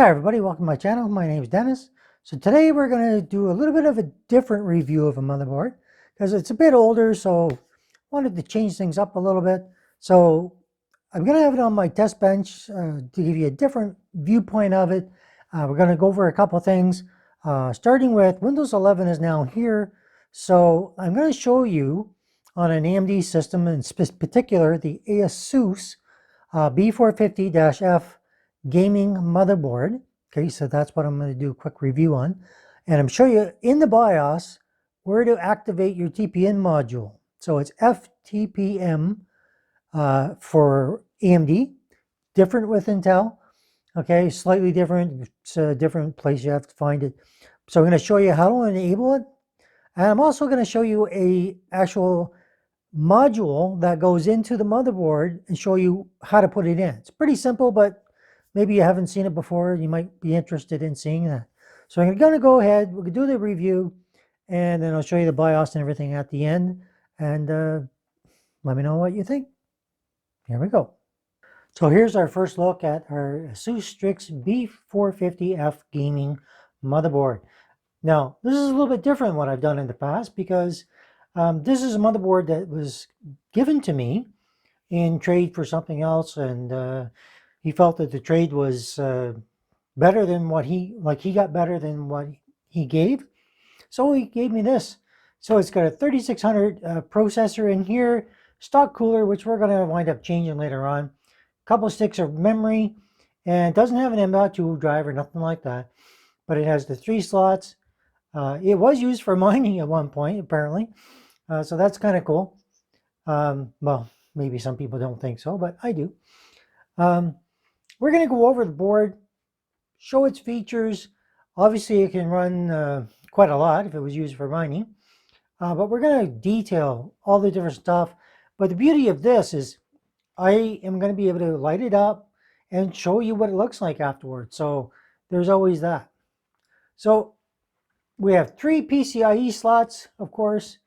Hi everybody, welcome to my channel. My name is Dennis. So today we're going to do a little bit of a different review of a motherboard because it's a bit older, so I wanted to change things up a little bit. So I'm going to have it on my test bench to give you a different viewpoint of it. We're going to go over a couple things, starting with Windows 11 is now here. So I'm going to show you on an AMD system, in particular the Asus B450-F Gaming Motherboard. Okay, so that's what I'm going to do a quick review on. And I'm showing you in the BIOS where to activate your TPM module. So it's fTPM for AMD, different with Intel. Okay, slightly different. It's a different place you have to find it. So I'm going to show you how to enable it. And I'm also going to show you a actual module that goes into the motherboard and show you how to put it in. It's pretty simple, but maybe you haven't seen it before. You might be interested in seeing that. So I'm going to go ahead. We're going to do the review, and then I'll show you the BIOS and everything at the end. And let me know what you think. Here we go. So here's our first look at our Asus Strix B450-F Gaming Motherboard. Now, this is a little bit different than what I've done in the past because this is a motherboard that was given to me in trade for something else, and he felt that the trade was better than what he got better than what he gave. So he gave me this. So it's got a 3600 processor in here, stock cooler, which we're going to wind up changing later on. A couple of sticks of memory, and it doesn't have an M.2 drive or nothing like that, but it has the 3 slots. It was used for mining at one point, apparently. So that's kind of cool. Well, maybe some people don't think so, but I do. We're going to go over the board, show its features. Obviously, it can run quite a lot if it was used for mining. But we're going to detail all the different stuff. But the beauty of this is I am going to be able to light it up and show you what it looks like afterwards. So there's always that. So we have 3 PCIe slots, of course.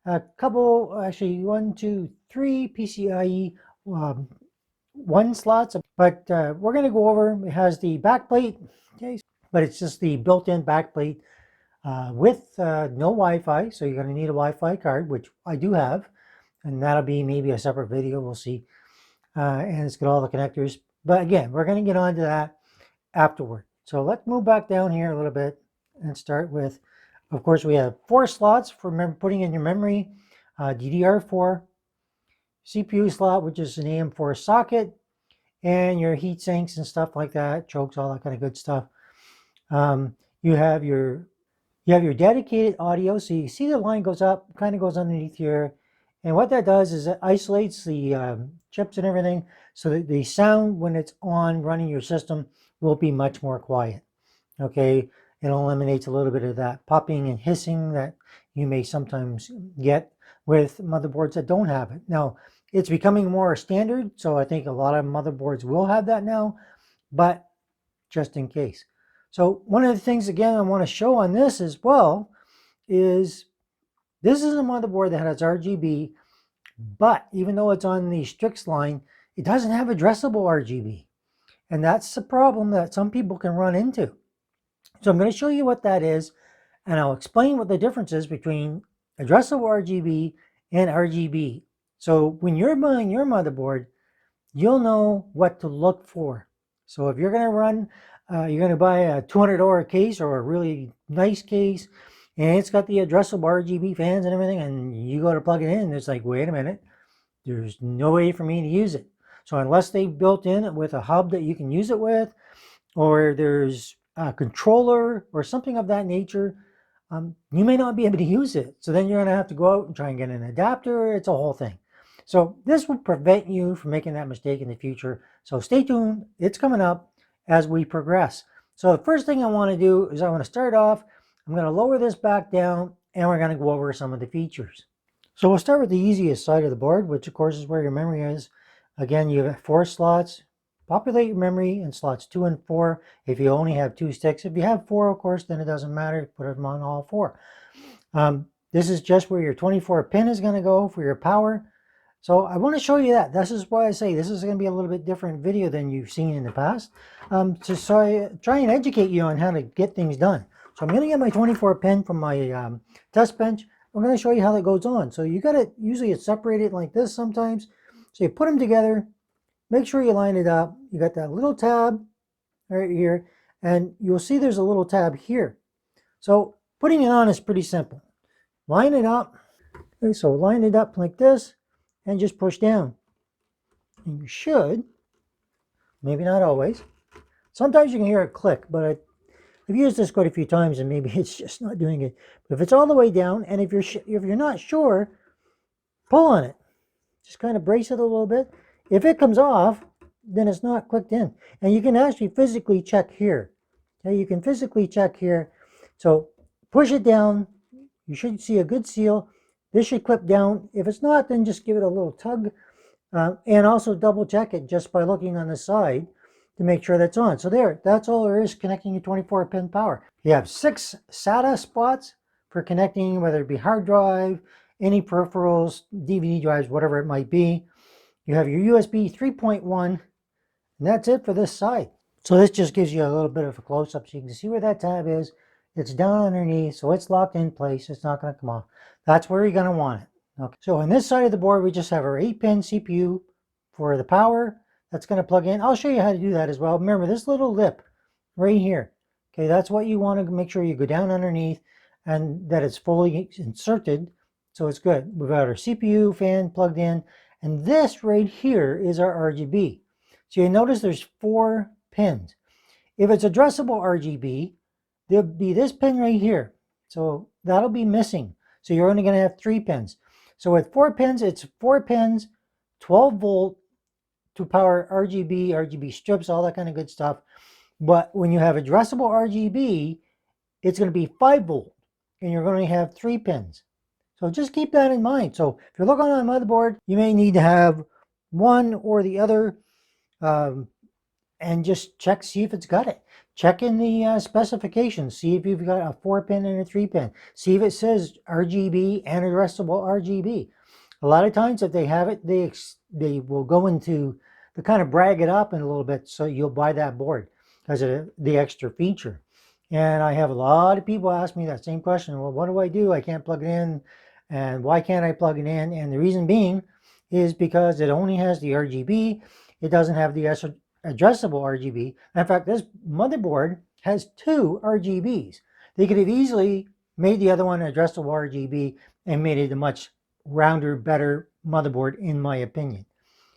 A couple, actually 1, 2, 3 PCIe 1 slots, but we're going to go over. It has the backplate, okay, but it's just the built-in backplate with no Wi-Fi, so you're going to need a Wi-Fi card, which I do have, and that'll be maybe a separate video, we'll see. And it's got all the connectors, but again, we're going to get onto that afterward. So let's move back down here a little bit and start with, of course, we have 4 slots for putting in your memory, DDR4, CPU slot, which is an AM4 socket, and your heat sinks and stuff like that, chokes, all that kind of good stuff. You have your dedicated audio, so you see the line goes up, kind of goes underneath here, and what that does is it isolates the chips and everything, so that the sound when it's on running your system will be much more quiet. Okay, it eliminates a little bit of that popping and hissing that you may sometimes get with motherboards that don't have it. Now, it's becoming more standard, so I think a lot of motherboards will have that now, but just in case. So one of the things, again, I want to show on this as well is this is a motherboard that has RGB, but even though it's on the Strix line, it doesn't have addressable RGB. And that's the problem that some people can run into. So I'm going to show you what that is, and I'll explain what the difference is between addressable RGB and RGB. So when you're buying your motherboard, you'll know what to look for. So if you're going to run, you're going to buy a $200 case or a really nice case, and it's got the addressable RGB fans and everything, and you go to plug it in, and it's like, wait a minute, there's no way for me to use it. So unless they built in with a hub that you can use it with, or there's a controller or something of that nature, you may not be able to use it. So then you're going to have to go out and try and get an adapter. It's a whole thing. So this will prevent you from making that mistake in the future. So stay tuned. It's coming up as we progress. So the first thing I want to do is I want to start off. I'm going to lower this back down, and we're going to go over some of the features. So we'll start with the easiest side of the board, which of course is where your memory is. Again, you have 4 slots. Populate your memory in slots 2 and 4 if you only have 2 sticks. If you have 4, of course, then it doesn't matter. Put them on all 4. This is just where your 24 pin is going to go for your power. So I want to show you that. This is why I say this is going to be a little bit different video than you've seen in the past. To try and educate you on how to get things done. So I'm going to get my 24 pin from my test bench. I'm going to show you how that goes on. So you got to, usually it's separated like this sometimes. So you put them together, make sure you line it up. You got that little tab right here, and you'll see there's a little tab here. So putting it on is pretty simple. Line it up. Okay, so line it up like this and just push down. And you should, maybe not always. Sometimes you can hear it click, but I've used this quite a few times and maybe it's just not doing it. But if it's all the way down, and if you're not sure, pull on it. Just kind of brace it a little bit. If it comes off, then it's not clicked in. And you can actually physically check here. Okay, you can physically check here. So push it down. You should see a good seal. This should clip down. If it's not, then just give it a little tug. And also double check it just by looking on the side to make sure that's on. So there, that's all there is connecting your 24 pin power. You have 6 SATA spots for connecting, whether it be hard drive, any peripherals, DVD drives, whatever it might be. You have your USB 3.1, and that's it for this side. So this just gives you a little bit of a close-up so you can see where that tab is. It's down underneath, so it's locked in place. It's not going to come off. That's where you're going to want it. Okay. So on this side of the board, we just have our 8-pin CPU for the power. That's going to plug in. I'll show you how to do that as well. Remember this little lip right here. Okay, that's what you want to make sure you go down underneath and that it's fully inserted. So it's good. We've got our CPU fan plugged in. And this right here is our RGB. So you notice there's 4 pins. If it's addressable RGB, there'll be this pin right here. So that'll be missing. So you're only going to have 3 pins. So with 4 pins, it's 4 pins, 12 volt to power RGB, RGB strips, all that kind of good stuff. But when you have addressable RGB, it's going to be 5 volt and you're going to have 3 pins. So just keep that in mind. So if you're looking on a motherboard, you may need to have one or the other and just check, see if it's got it. Check in the specifications. See if you've got a 4-pin and a 3-pin. See if it says RGB and addressable RGB. A lot of times if they have it, they will go into the kind of brag it up in a little bit so you'll buy that board because of the extra feature. And I have a lot of people ask me that same question. Well, what do I do? I can't plug it in. And why can't I plug it in? And the reason being is because it only has the RGB. It doesn't have the addressable RGB. In fact, this motherboard has 2 RGBs. They could have easily made the other one addressable RGB and made it a much rounder, better motherboard, in my opinion.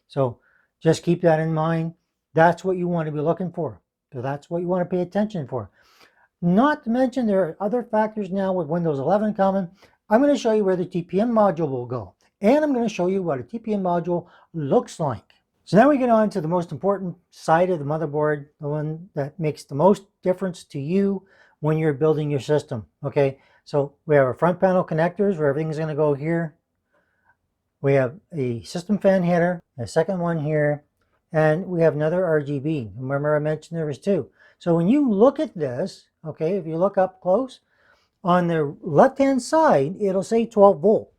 So just keep that in mind. That's what you want to be looking for. So that's what you want to pay attention for. Not to mention there are other factors now with Windows 11 coming. I'm going to show you where the TPM module will go. And I'm going to show you what a TPM module looks like. So now we get on to the most important side of the motherboard, the one that makes the most difference to you when you're building your system. Okay, so we have our front panel connectors where everything's going to go here. We have a system fan header, a second one here, and we have another RGB. Remember I mentioned there was 2. So when you look at this, okay, if you look up close, on the left-hand side, it'll say 12 volt.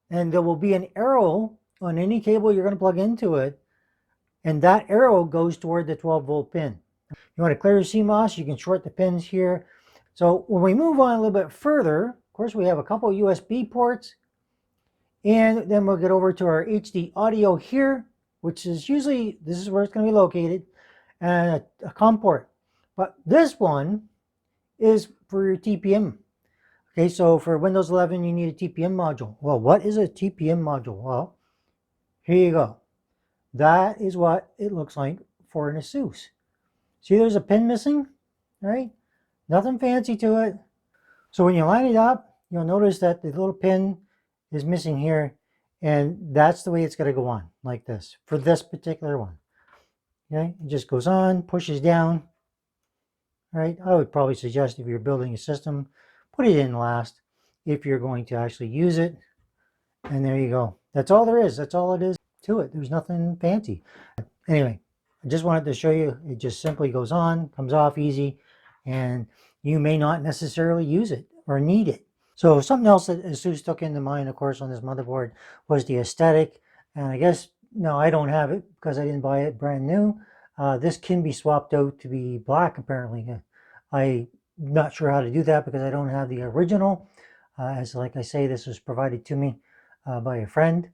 And there will be an arrow on any cable you're going to plug into it. And that arrow goes toward the 12 volt pin. You want to clear your CMOS, you can short the pins here. So when we move on a little bit further, of course, we have a couple USB ports. And then we'll get over to our HD audio here, which is usually, this is where it's going to be located, and a COM port. But this one is for your TPM. Okay, so for Windows 11, you need a TPM module. Well, what is a TPM module? Well, here you go. That is what it looks like for an Asus. See, there's a pin missing, right? Nothing fancy to it. So when you line it up, you'll notice that the little pin is missing here, and that's the way it's going to go on, like this, for this particular one. Okay, it just goes on, pushes down. All right, I would probably suggest if you're building a system, put it in last if you're going to actually use it. And there you go. That's all there is. That's all it is to it. There's nothing fancy. Anyway, I just wanted to show you. It just simply goes on, comes off easy, and you may not necessarily use it or need it. So something else that Asus took into mind, of course, on this motherboard was the aesthetic And I guess, no, I don't have it because I didn't buy it brand new. This can be swapped out to be black, apparently. I'm not sure how to do that because I don't have the original. As like I say, this was provided to me by a friend.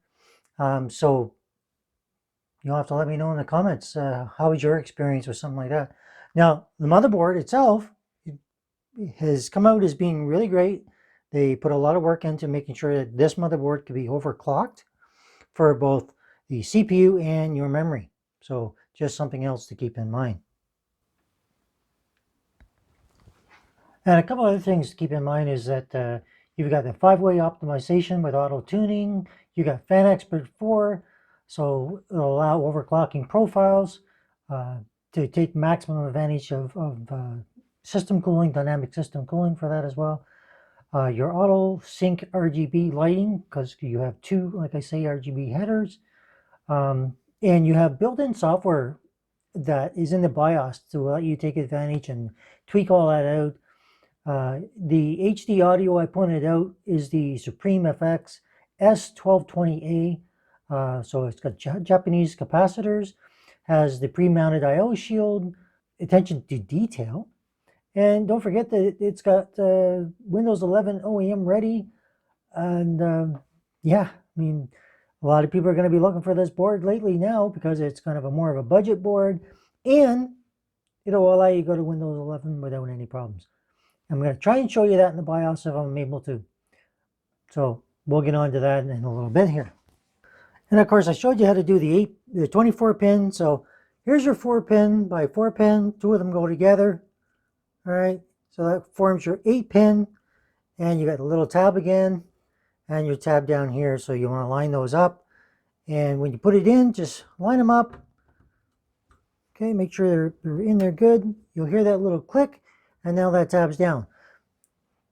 So you'll have to let me know in the comments how was your experience with something like that. Now, the motherboard itself has come out as being really great. They put a lot of work into making sure that this motherboard can be overclocked for both the CPU and your memory. So just something else to keep in mind. And a couple other things to keep in mind is that you've got the 5-way optimization with auto tuning. You got Fan Expert 4, so it'll allow overclocking profiles to take maximum advantage of system cooling, dynamic system cooling for that as well. Your auto sync RGB lighting, because you have two, like I say, RGB headers. And you have built-in software that is in the BIOS to let you take advantage and tweak all that out. The HD audio I pointed out is the Supreme FX S1220A. So it's got Japanese capacitors, has the pre-mounted I/O shield, attention to detail. And don't forget that it's got Windows 11 OEM ready. And yeah, I mean, a lot of people are going to be looking for this board lately now because it's kind of more of a budget board. And it'll allow you to go to Windows 11 without any problems. I'm going to try and show you that in the BIOS if I'm able to. So we'll get on to that in a little bit here. And of course, I showed you how to do the 24 pin. So here's your 4-pin by 4-pin. Two of them go together. All right. So that forms your 8-pin. And you got the little tab again and your tab down here. So you want to line those up. And when you put it in, just line them up. Okay, make sure they're in there good. You'll hear that little click. And now that tab's down.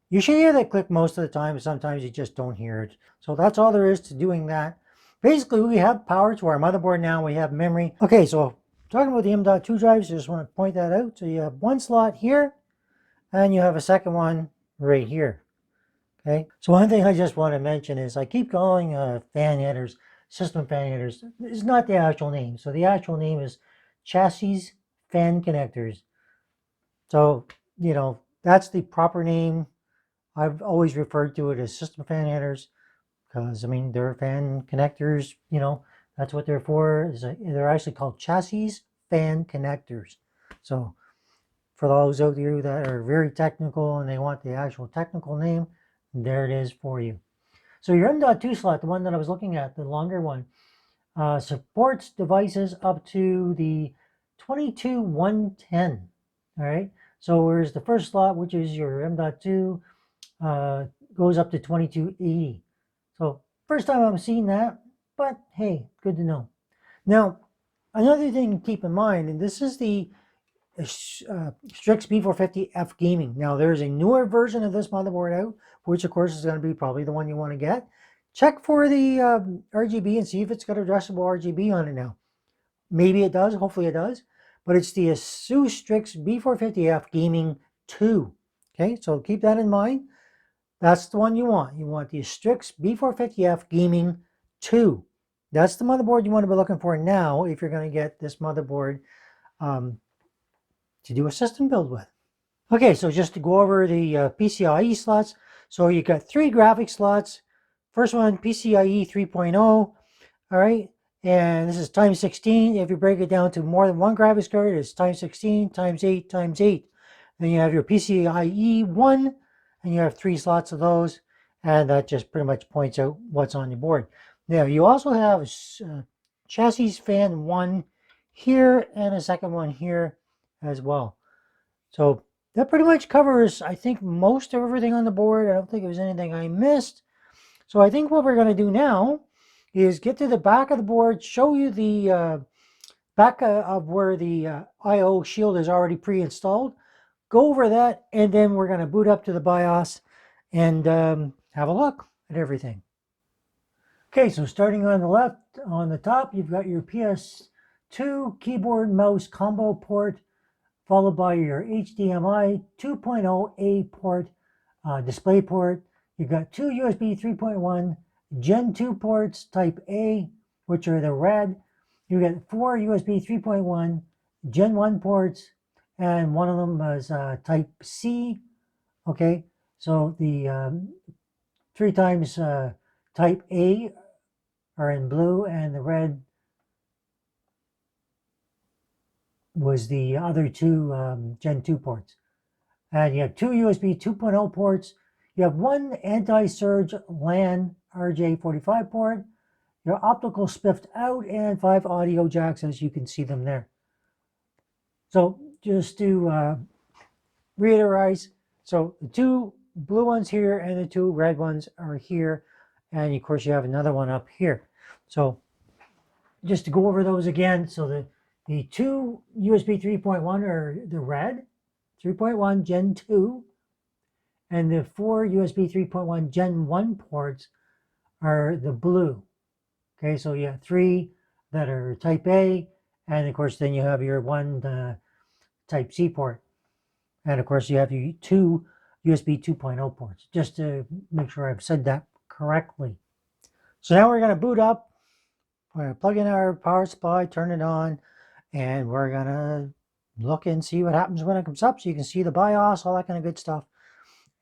You should hear that click most of the time, but sometimes you just don't hear it. So that's all there is to doing that. Basically, we have power to our motherboard now. We have memory. Okay, so talking about the M.2 drives, I just want to point that out. So you have one slot here, and you have a second one right here. Okay, so one thing I just want to mention is I keep calling fan headers, system fan headers. It's not the actual name. So the actual name is chassis fan connectors. So, you know, that's the proper name. I've always referred to it as system fan headers because, I mean, they're fan connectors, you know, that's what they're for. They're actually called chassis fan connectors. So for those of you that are very technical and they want the actual technical name, there it is for you. So your M.2 slot, the one that I was looking at, the longer one, supports devices up to the 22110. All right. So whereas the first slot, which is your M.2, goes up to 2280. So first time I'm seeing that, but hey, good to know. Now, another thing to keep in mind, and this is the Strix B450-F Gaming. Now, there's a newer version of this motherboard out, which of course is going to be probably the one you want to get. Check for the RGB and see if it's got addressable RGB on it now. Maybe it does, hopefully it does. But it's the Asus Strix B450-F Gaming 2. Okay, so keep that in mind. That's the one you want. You want the Strix B450-F Gaming 2. That's the motherboard you want to be looking for now if you're going to get this motherboard to do a system build with. Okay, so just to go over the PCIe slots. So you got 3 graphics slots. First one, PCIe 3.0. All right, and this is times 16. If you break it down to more than one graphics card, it's times 16, times 8, times 8. Then you have your PCIe 1, and you have 3 slots of those, and that just pretty much points out what's on your board. Now, you also have chassis fan 1 here, and a second one here as well. So that pretty much covers, I think, most of everything on the board. I don't think there was anything I missed. So I think what we're going to do now is get to the back of the board, show you the back of where the I/O shield is already pre-installed. Go over that, and then we're going to boot up to the BIOS and have a look at everything. Okay, so starting on the left, on the top, you've got your PS2 keyboard mouse combo port, followed by your HDMI 2.0A port, display port. You've got 2 USB 3.1 Gen 2 ports, type A, which are the red. You get 4 USB 3.1 Gen 1 ports, and one of them was Type C. Okay, so the 3 times Type A are in blue, and the red was the other two Gen 2 ports. And you have 2 USB 2.0 ports. You have 1 anti-surge LAN RJ45 port. Your optical spiffed out, and 5 audio jacks, as you can see them there. So just to reiterate, so the 2 blue ones here and the 2 red ones are here. And of course you have another one up here. So just to go over those again, so the 2 USB 3.1 are the red, 3.1 Gen 2, and the 4 USB 3.1 Gen 1 ports are the blue. Okay, so you have 3 that are Type A, and of course then you have your 1 Type C port. And of course you have your 2 USB 2.0 ports, just to make sure I've said that correctly. So now we're going to boot up. We're going to plug in our power supply, turn it on, and we're going to look and see what happens when it comes up, so you can see the BIOS, all that kind of good stuff.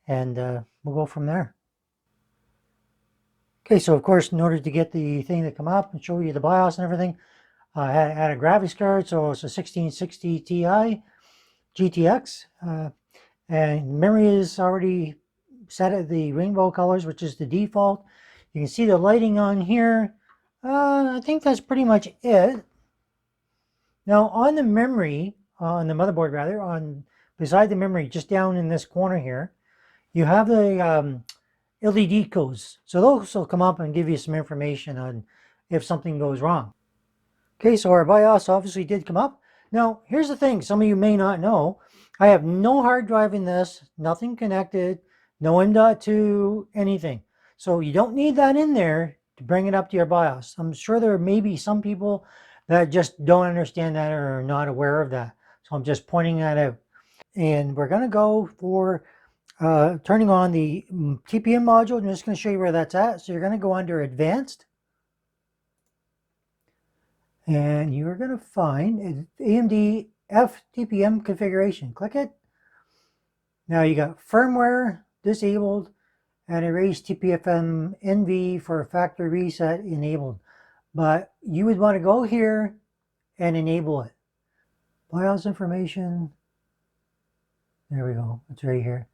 And we'll go from there. Okay, so of course, in order to get the thing to come up and show you the BIOS and everything, I had a graphics card, so it's a 1660 Ti GTX, and memory is already set at the rainbow colors, which is the default. You can see the lighting on here. I think that's pretty much it. Now on the memory, on the motherboard rather, on beside the memory, just down in this corner here, you have the LED codes. So those will come up and give you some information on if something goes wrong. Okay, so our BIOS obviously did come up. Now, here's the thing, some of you may not know. I have no hard drive in this, nothing connected, no M.2, anything. So you don't need that in there to bring it up to your BIOS. I'm sure there may be some people that just don't understand that or are not aware of that. So I'm just pointing that out. And we're going to go for turning on the TPM module. I'm just going to show you where that's at. So you're going to go under Advanced. And you're going to find AMD fTPM configuration. Click it. Now you got firmware disabled and erase TPFM NV for factory reset enabled. But you would want to go here and enable it. BIOS information. There we go. It's right here.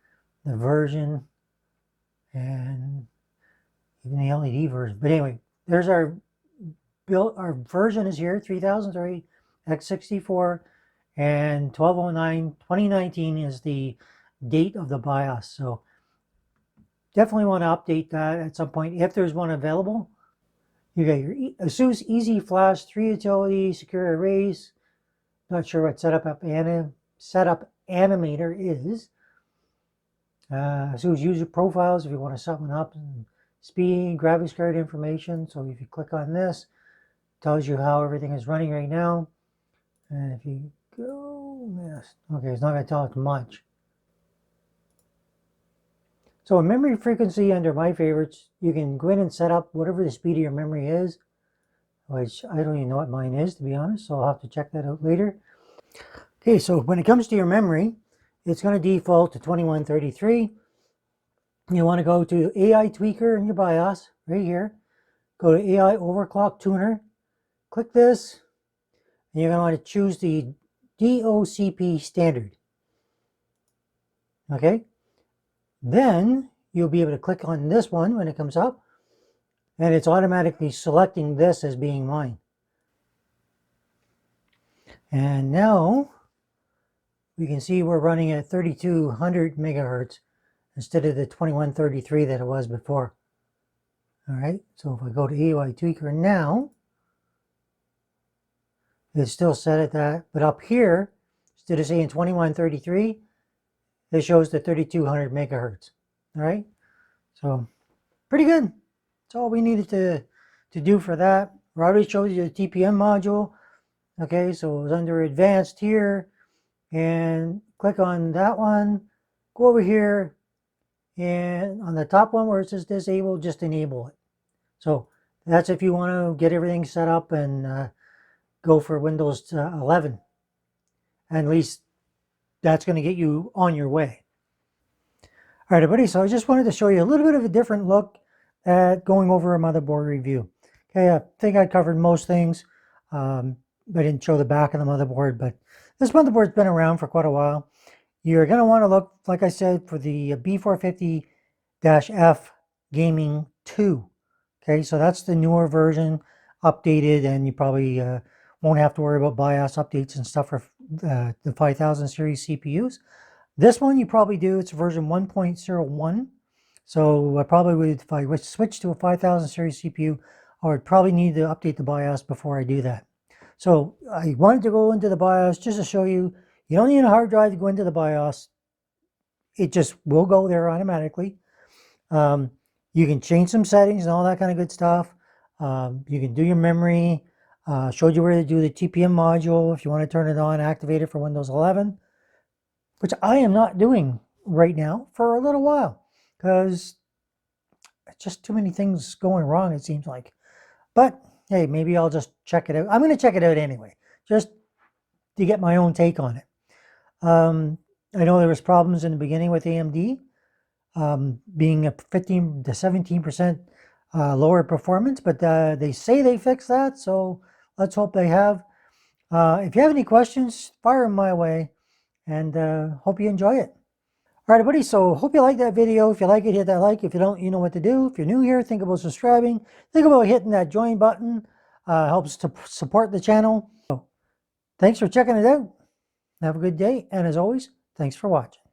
The version and even the LED version. But anyway, there's our version is here, 3003 x64, and 1209-2019 is the date of the BIOS. So definitely want to update that at some point if there's one available. You got your Asus Easy Flash 3 utility, secure erase. Not sure what setup animator is. Asus user profiles if you want to set one up, and speed, graphics card information. So if you click on this, it tells you how everything is running right now. And if you go, yes, okay, it's not going to tell us much. So in memory frequency under my favorites, you can go in and set up whatever the speed of your memory is, which I don't even know what mine is, to be honest, so I'll have to check that out later. Okay, so when it comes to your memory, it's going to default to 2133. You want to go to AI Tweaker in your BIOS, right here. Go to AI Overclock Tuner. Click this, and you're going to want to choose the DOCP standard. Okay? Then you'll be able to click on this one when it comes up, and it's automatically selecting this as being mine. And now we can see we're running at 3200 megahertz instead of the 2133 that it was before. All right, so if I go to AI Tweaker now, it's still set at that, but up here, instead of saying 2133, it shows the 3200 megahertz. All right, so pretty good. That's all we needed to do for that. We already showed you the TPM module. Okay, so it was under Advanced here, and click on that one. Go over here, and on the top one where it says Disable, just enable it. So That's if you want to get everything set up and go for Windows 11. At least that's going to get you on your way. All right, everybody, so I just wanted to show you a little bit of a different look at going over a motherboard review. Okay, I think I covered most things. I didn't show the back of the motherboard, but this motherboard's been around for quite a while. You're going to want to look, like I said, for the B450-F Gaming 2. Okay, so that's the newer version, updated, and you probably won't have to worry about BIOS updates and stuff for the 5000 series CPUs. This one you probably do, it's version 1.01. So I probably would, if I would switch to a 5000 series CPU, I would probably need to update the BIOS before I do that. So I wanted to go into the BIOS just to show you, you don't need a hard drive to go into the BIOS. It just will go there automatically. You can change some settings and all that kind of good stuff. You can do your memory. Showed you where to do the TPM module if you want to turn it on, activate it for Windows 11. Which I am not doing right now for a little while because it's just too many things going wrong, it seems like. But hey, maybe I'll just check it out. I'm going to check it out anyway, just to get my own take on it. I know there was problems in the beginning with AMD being a 15 to 17% lower performance, but they say they fixed that, so let's hope they have. If you have any questions, fire them my way. And hope you enjoy it. All right, everybody, so hope you like that video. If you like it, hit that like. If you don't, you know what to do. If you're new here, think about subscribing. Think about hitting that join button. Helps to support the channel. So, thanks for checking it out. Have a good day. And as always, thanks for watching.